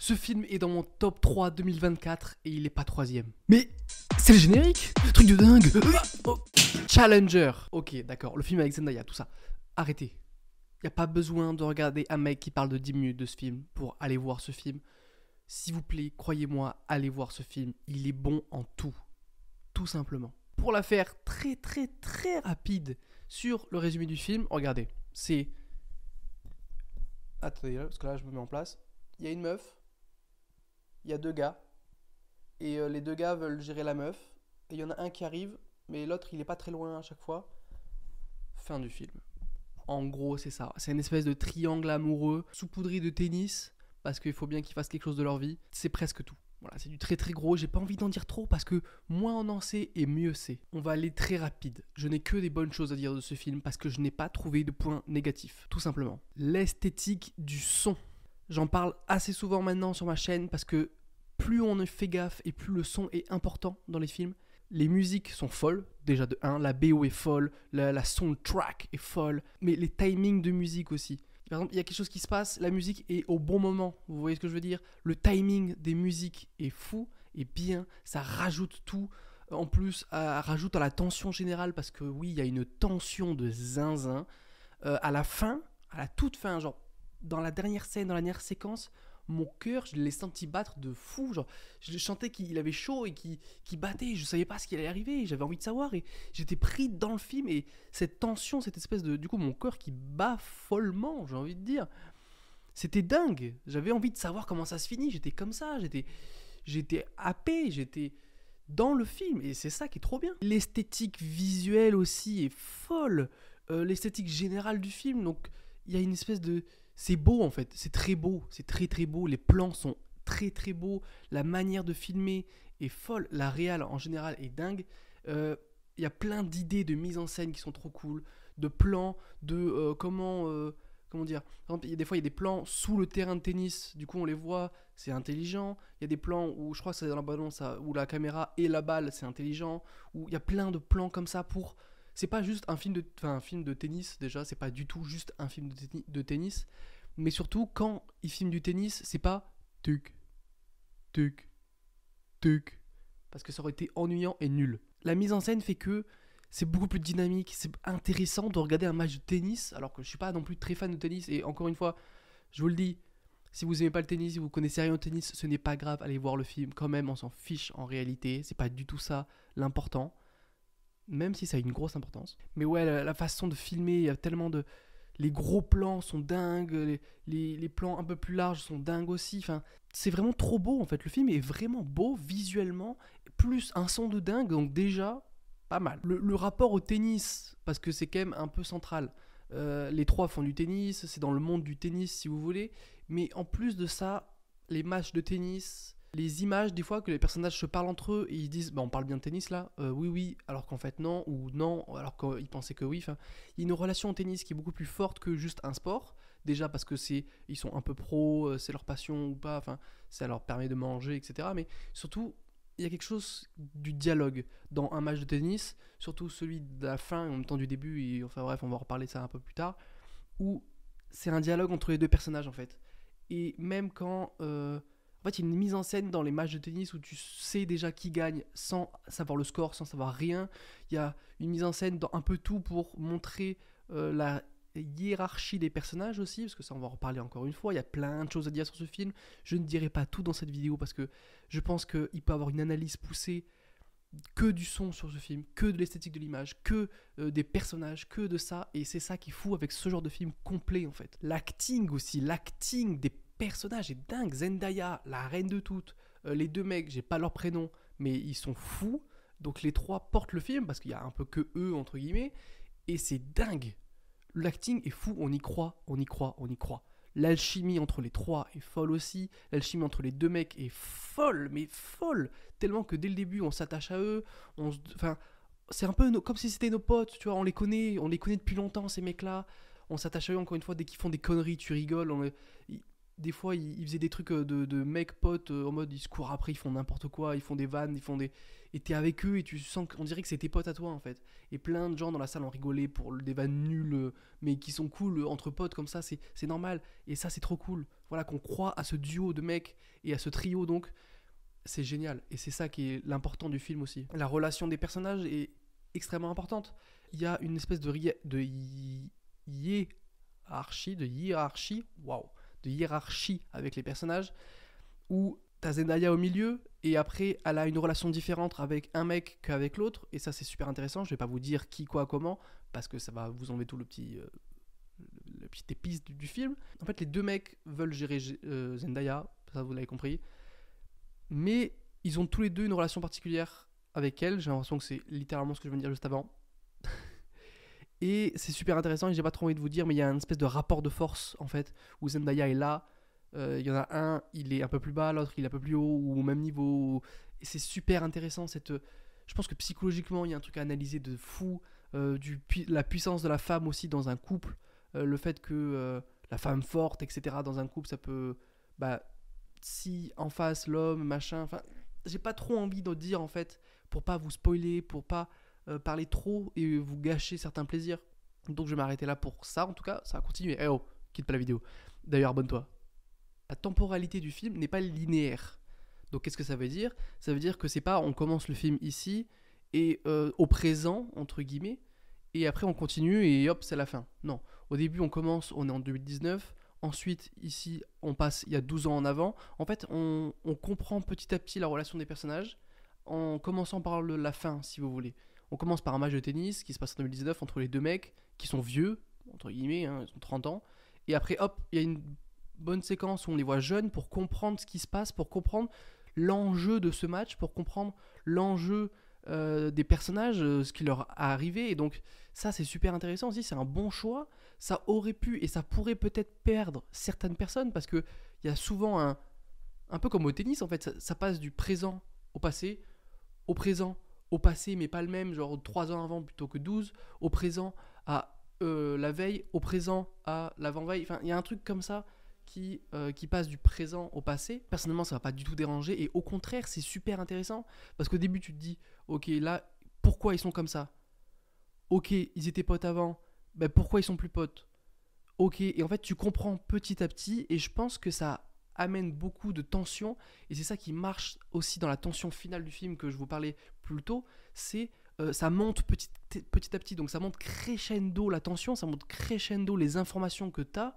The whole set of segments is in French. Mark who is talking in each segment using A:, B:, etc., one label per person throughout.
A: Ce film est dans mon top 3 2024 et il est pas troisième. Mais c'est le générique. Truc de dingue. Oh. Challenger. Ok, d'accord. Le film avec Zendaya, tout ça. Arrêtez. Y a pas besoin de regarder un mec qui parle de 10 minutes de ce film pour aller voir ce film. S'il vous plaît, croyez-moi, allez voir ce film. Il est bon en tout. Tout simplement. Pour la faire très très très rapide sur le résumé du film, regardez. C'est... Attendez, parce que là je me mets en place. Il y a une meuf. Il y a 2 gars. Et les 2 gars veulent gérer la meuf. Et il y en a un qui arrive, mais l'autre il est pas très loin à chaque fois. Fin du film. En gros, c'est ça. C'est une espèce de triangle amoureux, saupoudré de tennis, parce qu'il faut bien qu'ils fassent quelque chose de leur vie. C'est presque tout. Voilà, c'est du très très gros. J'ai pas envie d'en dire trop parce que moins on en sait et mieux c'est. On va aller très rapide. Je n'ai que des bonnes choses à dire de ce film parce que je n'ai pas trouvé de points négatifs. Tout simplement. L'esthétique du son. J'en parle assez souvent maintenant sur ma chaîne parce que plus on fait gaffe et plus le son est important dans les films. Les musiques sont folles, déjà de 1, la BO est folle, la soundtrack est folle, mais les timings de musique aussi. Par exemple, il y a quelque chose qui se passe, la musique est au bon moment, vous voyez ce que je veux dire? Le timing des musiques est fou et bien, ça rajoute tout. En plus, rajoute à la tension générale parce que oui, il y a une tension de zinzin. À la fin, à la toute fin, genre dans la dernière scène, dans la dernière séquence, mon cœur, je l'ai senti battre de fou. Genre, je sentais qu'il avait chaud et qu'il battait. Je savais pas ce qui allait arriver. J'avais envie de savoir et j'étais pris dans le film. Et cette tension, cette espèce de. Du coup, mon cœur qui bat follement, j'ai envie de dire. C'était dingue. J'avais envie de savoir comment ça se finit. J'étais comme ça. J'étais happé. J'étais dans le film. Et c'est ça qui est trop bien. L'esthétique visuelle aussi est folle. L'esthétique générale du film. Donc, il y a une espèce de. C'est beau en fait, c'est très beau, c'est très très beau, les plans sont très très beaux, la manière de filmer est folle, la réal en général est dingue, il y a plein d'idées de mise en scène qui sont trop cool, de plans, de comment dire, par exemple, des fois il y a des plans sous le terrain de tennis, du coup on les voit, c'est intelligent, il y a des plans où je crois que c'est dans la balance où la caméra et la balle, c'est intelligent, où il y a plein de plans comme ça pour... C'est pas juste un film de tennis, déjà, c'est pas du tout juste un film de tennis, mais surtout, quand il filme du tennis, c'est pas tuc, tuc, tuc, parce que ça aurait été ennuyant et nul. La mise en scène fait que c'est beaucoup plus dynamique, c'est intéressant de regarder un match de tennis, alors que je suis pas non plus très fan de tennis, et encore une fois, je vous le dis, si vous aimez pas le tennis, si vous connaissez rien au tennis, ce n'est pas grave, allez voir le film, quand même, on s'en fiche en réalité, c'est pas du tout ça l'important. Même si ça a une grosse importance. Mais ouais, la façon de filmer, il y a tellement de... Les gros plans sont dingues, les plans un peu plus larges sont dingues aussi. Enfin, c'est vraiment trop beau en fait. Le film est vraiment beau visuellement, plus un son de dingue, donc déjà, pas mal. Le rapport au tennis, parce que c'est quand même un peu central. Les 3 font du tennis, c'est dans le monde du tennis si vous voulez. Mais en plus de ça, les matchs de tennis... Les images, des fois, que les personnages se parlent entre eux et ils disent on parle bien de tennis là, oui, oui, alors qu'en fait non, ou non, alors qu'ils pensaient que oui. Enfin, il y a une relation au tennis qui est beaucoup plus forte que juste un sport. Déjà parce que ils sont un peu pros, c'est leur passion ou pas, enfin, ça leur permet de manger, etc. Mais surtout, il y a quelque chose du dialogue dans un match de tennis, surtout celui de la fin et en même temps du début, et enfin bref, on va en reparler de ça un peu plus tard, où c'est un dialogue entre les 2 personnages en fait. Et même quand. En fait, il y a une mise en scène dans les matchs de tennis où tu sais déjà qui gagne sans savoir le score, sans savoir rien. Il y a une mise en scène dans un peu tout pour montrer la hiérarchie des personnages aussi, parce que ça, on va en reparler encore une fois. Il y a plein de choses à dire sur ce film. Je ne dirai pas tout dans cette vidéo parce que je pense qu'il peut avoir une analyse poussée que du son sur ce film, que de l'esthétique de l'image, que des personnages, que de ça. Et c'est ça qui est fou avec ce genre de film complet en fait. L'acting aussi, l'acting des personnage est dingue. Zendaya, la reine de toutes, les 2 mecs, j'ai pas leur prénom, mais ils sont fous. Donc les 3 portent le film parce qu'il y a un peu que eux entre guillemets, et c'est dingue. L'acting est fou, on y croit, on y croit, on y croit. L'alchimie entre les 3 est folle aussi. L'alchimie entre les 2 mecs est folle, mais folle, tellement que dès le début on s'attache à eux. Enfin, c'est un peu comme si c'était nos potes, tu vois. On les connaît depuis longtemps ces mecs-là. On s'attache à eux encore une fois dès qu'ils font des conneries, tu rigoles. des fois, ils faisaient des trucs de mecs potes en mode ils se courent après, ils font n'importe quoi, ils font des vannes, ils font des. Et t'es avec eux et tu sens qu'on dirait que c'est tes potes à toi en fait. Et plein de gens dans la salle ont rigolé pour des vannes nulles, mais qui sont cool entre potes comme ça, c'est normal. Et ça, c'est trop cool. Voilà, qu'on croit à ce duo de mecs et à ce trio donc. C'est génial. Et c'est ça qui est l'important du film aussi. La relation des personnages est extrêmement importante. Il y a une espèce de hiérarchie avec les personnages où t'as Zendaya au milieu et après elle a une relation différente avec un mec qu'avec l'autre et ça c'est super intéressant. Je vais pas vous dire qui, quoi, comment parce que ça va vous enlever tout le petit épice du film. En fait, les deux mecs veulent gérer Zendaya, ça vous l'avez compris, mais ils ont tous les deux une relation particulière avec elle. J'ai l'impression que c'est littéralement ce que je viens de dire juste avant. Et c'est super intéressant et j'ai pas trop envie de vous dire, mais il y a une espèce de rapport de force en fait, où Zendaya est là, il y en a un, il est un peu plus bas, l'autre il est un peu plus haut, ou au même niveau. Et c'est super intéressant. Je pense que psychologiquement, il y a un truc à analyser de fou, la puissance de la femme aussi dans un couple, le fait que la femme forte, etc., dans un couple, ça peut. Bah, si en face l'homme, machin. Enfin, j'ai pas trop envie de dire en fait, pour pas vous spoiler, pour pas parler trop et vous gâcher certains plaisirs. Donc je vais m'arrêter là pour ça. En tout cas, ça va continuer. Eh oh, quitte pas la vidéo. D'ailleurs, abonne-toi. La temporalité du film n'est pas linéaire. Donc qu'est-ce que ça veut dire? Ça veut dire que c'est pas on commence le film ici et au présent, entre guillemets, et après on continue et hop, c'est la fin. Non. Au début, on est en 2019. Ensuite, ici, on passe il y a 12 ans en avant. En fait, on comprend petit à petit la relation des personnages en commençant par la fin, si vous voulez. On commence par un match de tennis qui se passe en 2019 entre les deux mecs qui sont vieux, entre guillemets, hein, ils ont 30 ans. Et après, hop, il y a une bonne séquence où on les voit jeunes pour comprendre ce qui se passe, pour comprendre l'enjeu de ce match, pour comprendre l'enjeu des personnages, ce qui leur a arrivé. Et donc, ça, c'est super intéressant aussi. C'est un bon choix. Ça aurait pu et ça pourrait peut-être perdre certaines personnes parce qu'il y a souvent un peu comme au tennis, en fait, ça passe du présent au passé, au présent au passé, mais pas le même, genre 3 ans avant plutôt que 12, au présent à la veille, au présent à l'avant-veille. Enfin, il y a un truc comme ça qui passe du présent au passé. Personnellement, ça va pas du tout déranger et au contraire, c'est super intéressant parce qu'au début, tu te dis, ok, là, pourquoi ils sont comme ça? Ok, ils étaient potes avant, ben pourquoi ils sont plus potes? Ok, et en fait, tu comprends petit à petit et je pense que ça amène beaucoup de tension et c'est ça qui marche aussi dans la tension finale du film que je vous parlais plus tôt, c'est ça monte petit à petit, donc ça monte crescendo la tension, ça monte crescendo les informations que tu as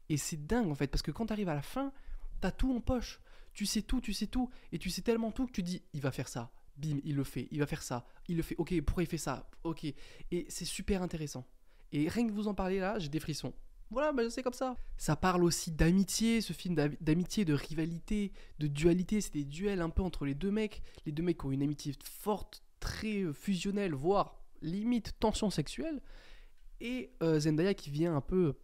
A: et c'est dingue en fait parce que quand tu arrives à la fin, tu as tout en poche, tu sais tout et tu sais tellement tout que tu dis il va faire ça, bim, il le fait, il va faire ça, il le fait, ok, pourquoi il fait ça, ok, et c'est super intéressant et rien que vous en parler là, j'ai des frissons. Voilà, bah c'est comme ça. Ça parle aussi d'amitié, ce film d'amitié, de rivalité, de dualité. C'est des duels un peu entre les deux mecs. Les deux mecs qui ont une amitié forte, très fusionnelle, voire limite tension sexuelle. Et Zendaya qui vient un peu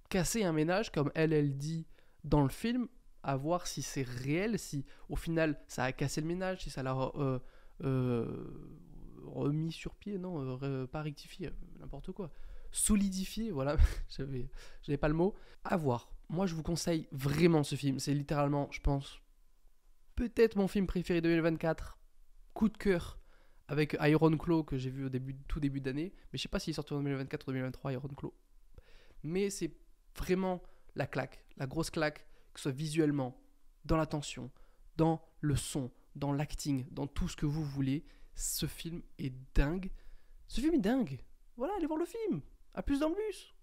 A: casser un ménage, comme elle dit dans le film, à voir si c'est réel, si au final ça a cassé le ménage, si ça l'a remis sur pied, non, pas rectifié, n'importe quoi. Solidifié, voilà, j'avais pas le mot. À voir. Moi, je vous conseille vraiment ce film. C'est littéralement, je pense, peut-être mon film préféré 2024. Coup de cœur avec Iron Claw que j'ai vu au tout début d'année. Mais je sais pas s'il est sorti en 2024 ou 2023, Iron Claw. Mais c'est vraiment la claque, la grosse claque, que ce soit visuellement, dans la tension, dans le son, dans l'acting, dans tout ce que vous voulez. Ce film est dingue. Ce film est dingue. Voilà, allez voir le film. À plus dans le bus.